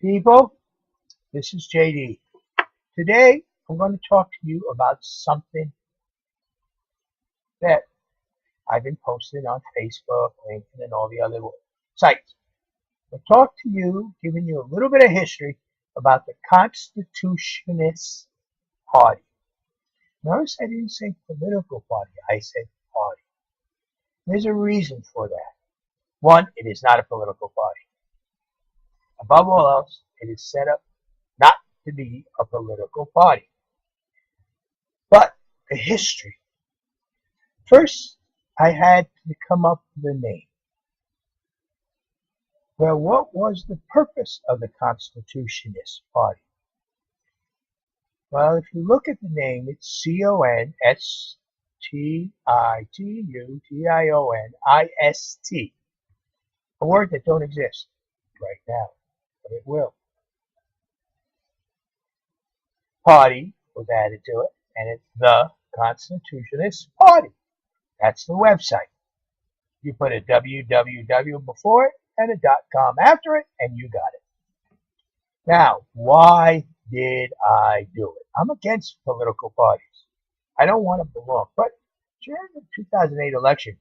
People, this is JD. Today, I'm going to talk to you about something that I've been posting on Facebook, LinkedIn, and all the other sites. I'll talk to you, giving you a little bit of history about the Constitutionist Party. Notice I didn't say political party, I said party. There's a reason for that. One, it is not a political party. Above all else, it is set up not to be a political party. But the history. First, I had to come up with a name. Well, what was the purpose of the Constitutionist Party? Well, if you look at the name, it's Constitutionist, a word that don't exist right now, but it will. Party was added to it, and it's the Constitutionist Party. That's the website. You put a www before it and a .com after it, and you got it. Now, why did I do it? I'm against political parties. I don't want to belong. But during the 2008 election,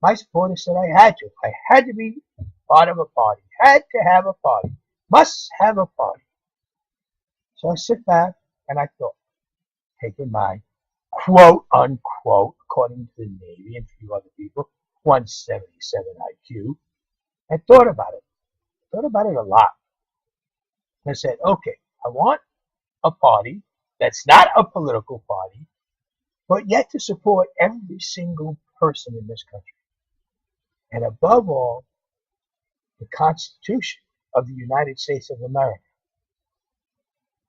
my supporters said I had to. I had to be part of a party. Had to have a party. Must have a party. So I sit back and I thought, taking my quote unquote, according to the Navy and a few other people, 177 IQ, I thought about it. Thought about it a lot. I said, okay, I want a party that's not a political party, but yet to support every single person in this country. And above all, the Constitution of the United States of America.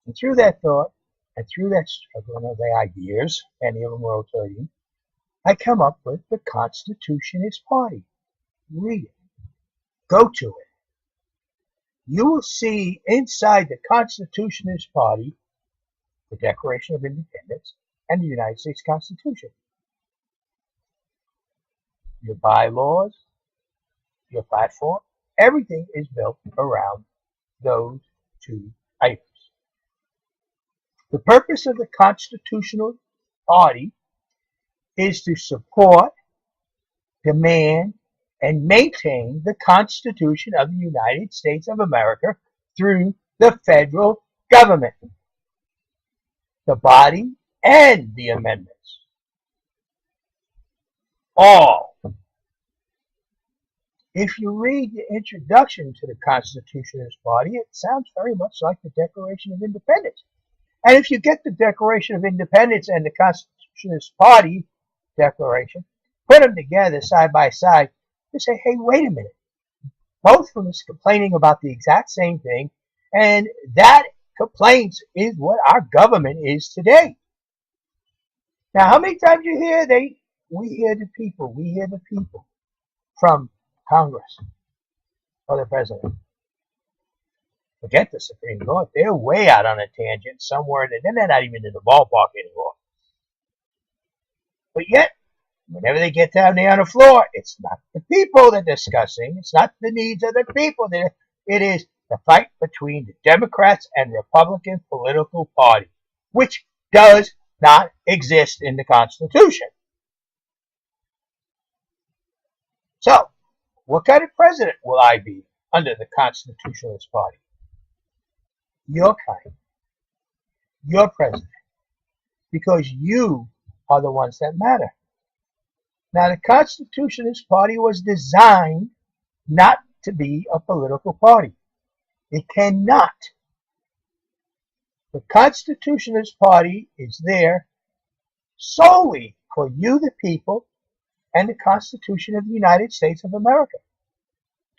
And through that thought, and through that struggle of the ideas, many of them were rotating, I come up with the Constitutionist Party. Read it. Go to it. You will see inside the Constitutionist Party the Declaration of Independence and the United States Constitution. Your bylaws, your platform, everything is built around those two items. The purpose of the Constitutional Party is to support, demand, and maintain the Constitution of the United States of America through the federal government, the body, and the amendments. All. If you read the introduction to the Constitutionist Party, it sounds very much like the Declaration of Independence. And if you get the Declaration of Independence and the Constitutionist Party Declaration, put them together side by side, you say, hey, wait a minute. Both of them is complaining about the exact same thing, and that complaint is what our government is today. Now, how many times you hear we hear the people from Congress or the president? Forget the Supreme Court. They're way out on a tangent somewhere. They're not even in the ballpark anymore. But yet, whenever they get down there on the floor, it's not the people they're discussing. It's not the needs of the people. It is the fight between the Democrats and Republican political party, which does not exist in the Constitution. So, what kind of president will I be under the Constitutionalist Party? Your kind. Your president. Because you are the ones that matter. Now, the Constitutionist Party was designed not to be a political party. It cannot. The Constitutionist Party is there solely for you, the people, and the Constitution of the United States of America.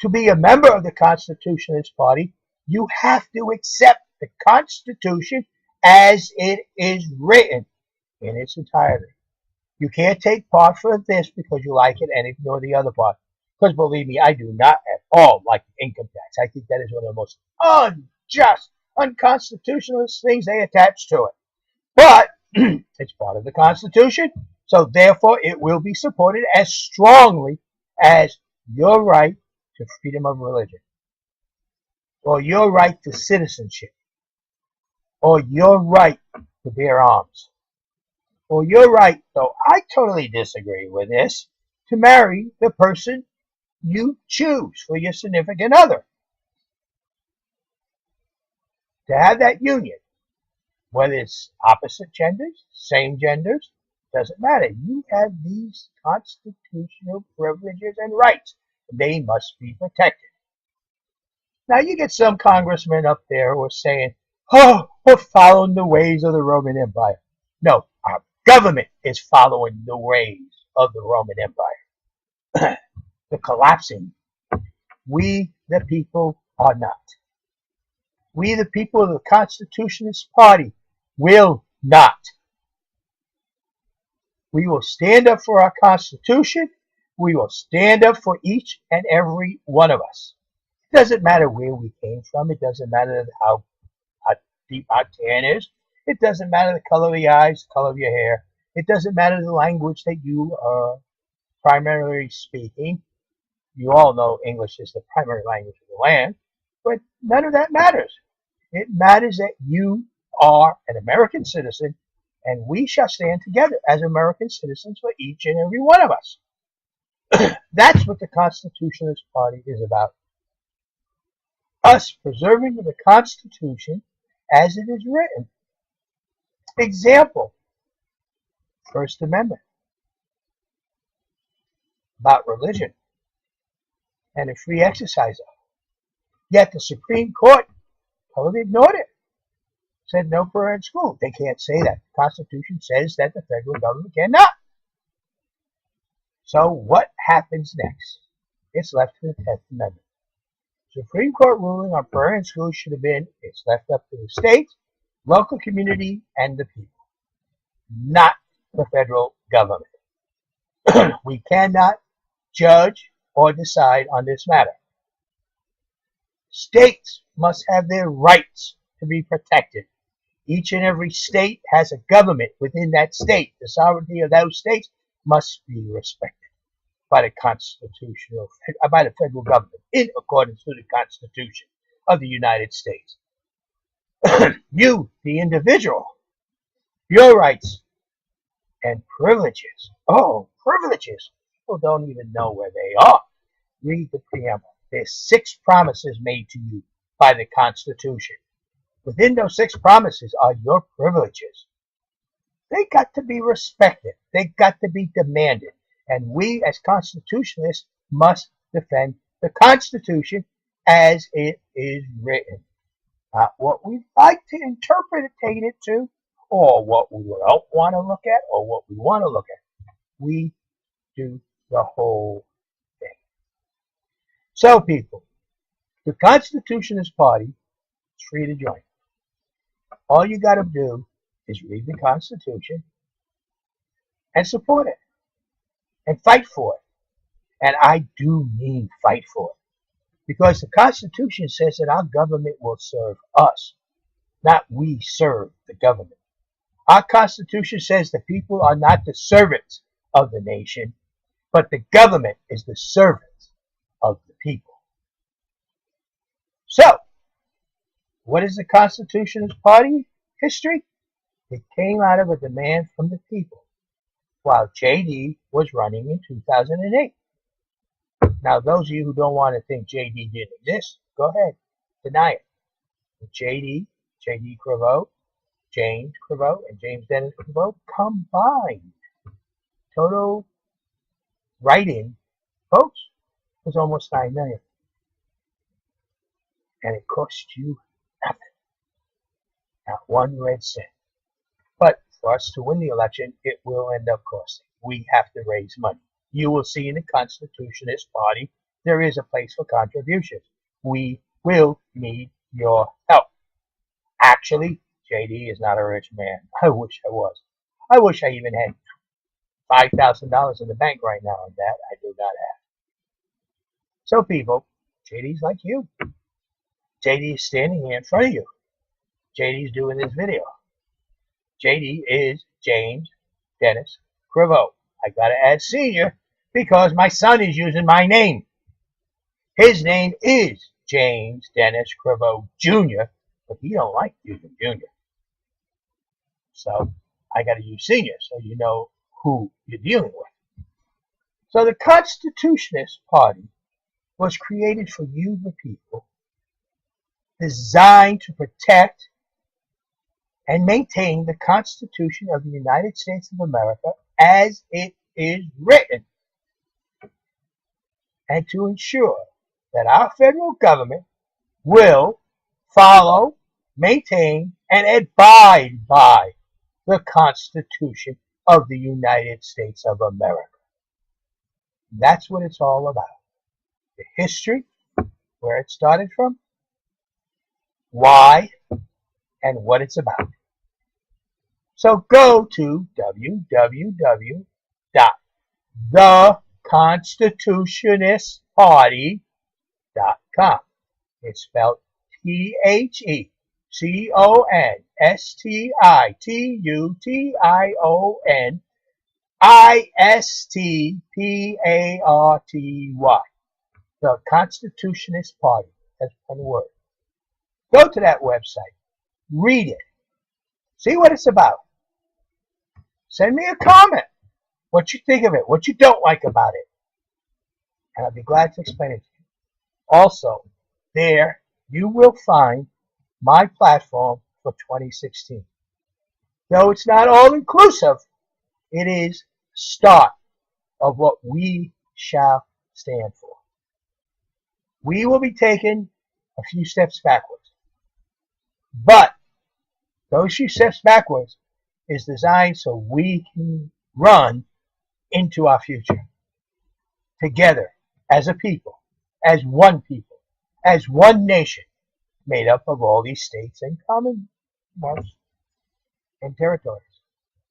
To be a member of the Constitutionist Party, you have to accept the Constitution as it is written in its entirety. You can't take part for this because you like it and ignore the other part. Because believe me, I do not at all like the income tax. I think that is one of the most unjust, unconstitutional things they attach to it. But it's part of the Constitution, so therefore it will be supported as strongly as your right to freedom of religion. or your right to citizenship, or your right to bear arms, or your right, though I totally disagree with this, to marry the person you choose for your significant other. To have that union, whether it's opposite genders, same genders, doesn't matter. You have these constitutional privileges and rights. They must be protected. Now you get some congressmen up there who are saying, oh, we're following the ways of the Roman Empire. No, our government is following the ways of the Roman Empire. The collapsing. We, the people, are not. We, the people of the Constitutionist Party, will not. We will stand up for our Constitution. We will stand up for each and every one of us. It doesn't matter where we came from. It doesn't matter how deep our tan is. It doesn't matter the color of the eyes, the color of your hair. It doesn't matter the language that you are primarily speaking. You all know English is the primary language of the land, but none of that matters. It matters that you are an American citizen, and we shall stand together as American citizens for each and every one of us. That's what the Constitutionalist Party is about. Us preserving the Constitution as it is written. Example, First Amendment, about religion and the free exercise of it. Yet the Supreme Court totally ignored it. Said no prayer in school. They can't say that. The Constitution says that the federal government cannot. So what happens next? It's left to the 10th Amendment. Supreme Court ruling on prayer in school should have been, it's left up to the states, local community, and the people, not the federal government. We cannot judge or decide on this matter. States must have their rights to be protected. Each and every state has a government within that state. The sovereignty of those states must be respected by the federal government in accordance with the Constitution of the United States. You, the individual, your rights and privileges. Oh, privileges. People don't even know where they are. Read the preamble. There's 6 promises made to you by the Constitution. Within those 6 promises are your privileges. They got to be respected. They got to be demanded. And we as constitutionalists must defend the Constitution as it is written. Not what we like to interpret it to, or what we don't want to look at, or what we want to look at. We do the whole thing. So, people, the Constitutionist Party is free to join. All you got to do is read the Constitution and support it and fight for it. And I do mean fight for it, because the Constitution says that our government will serve us, not we serve the government. Our Constitution says the people are not the servants of the nation, but the government is the servant of the people. So, what is the Constitutionist Party history? It came out of a demand from the people while JD was running in 2008. Now, those of you who don't want to think JD didn't exist, go ahead, deny it. JD Cravo, James Cravo, and James Dennis Cravo combined total write-in votes was almost 9 million. And it cost you nothing. Not 1 red cent. But for us to win the election, it will end up costing. We have to raise money. You will see in the Constitutionist Party, there is a place for contributions. We will need your help. Actually, JD is not a rich man. I wish I was. I wish I even had $5,000 in the bank right now, and that I do not have. So, people, JD's like you. JD is standing here in front of you. JD's doing this video. JD is James Dennis Cravo. I got to add senior because my son is using my name. His name is James Dennis Crivo Jr., but he don't like using Jr. So I got to use Senior so you know who you're dealing with. So the Constitutionist Party was created for you, the people, designed to protect and maintain the Constitution of the United States of America as it is written, and to ensure that our federal government will follow, maintain, and abide by the Constitution of the United States of America. That's what it's all about. The history, where it started from, why, and what it's about. So go to www.theconstitutionistparty.com. It's spelled TheconstitutionistParty. The Constitutionist Party. That's one word. Go to that website. Read it. See what it's about. Send me a comment. What you think of it. What you don't like about it. And I'll be glad to explain it to you. Also, there you will find my platform for 2016. Though it's not all inclusive, it is the start of what we shall stand for. We will be taking a few steps backwards. But those few steps backwards is designed so we can run into our future together as a people, as one nation made up of all these states and commonwealths and territories.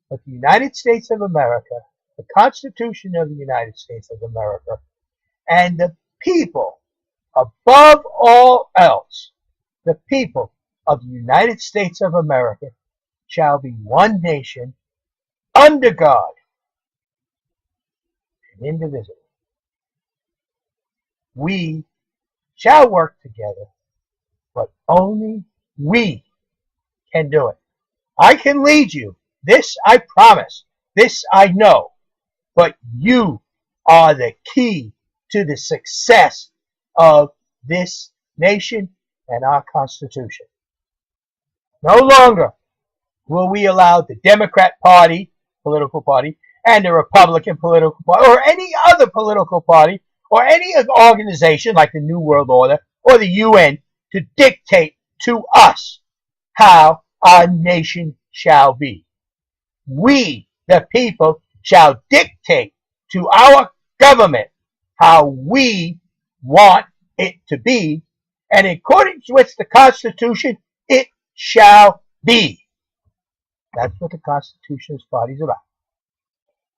But the United States of America, the Constitution of the United States of America, and the people, above all else, the people of the United States of America shall be one nation under God and indivisible. We shall work together, but only we can do it. I can lead you. This I promise. This I know. But you are the key to the success of this nation and our Constitution. No longer will we allow the Democrat Party, political party, and the Republican political party, or any other political party, or any organization like the New World Order or the UN to dictate to us how our nation shall be. We, the people, shall dictate to our government how we want it to be, and in accordance with the Constitution, it shall be. That's what the Constitutionist Party is about.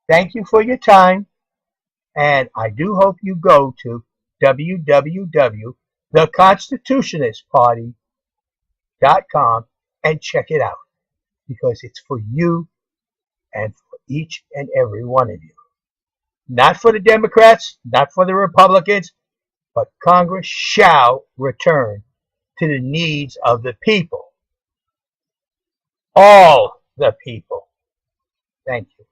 Thank you for your time, and I do hope you go to www.theconstitutionistparty.com and check it out, because it's for you and for each and every one of you. Not for the Democrats, not for the Republicans, but Congress shall return to the needs of the people. All the people. Thank you.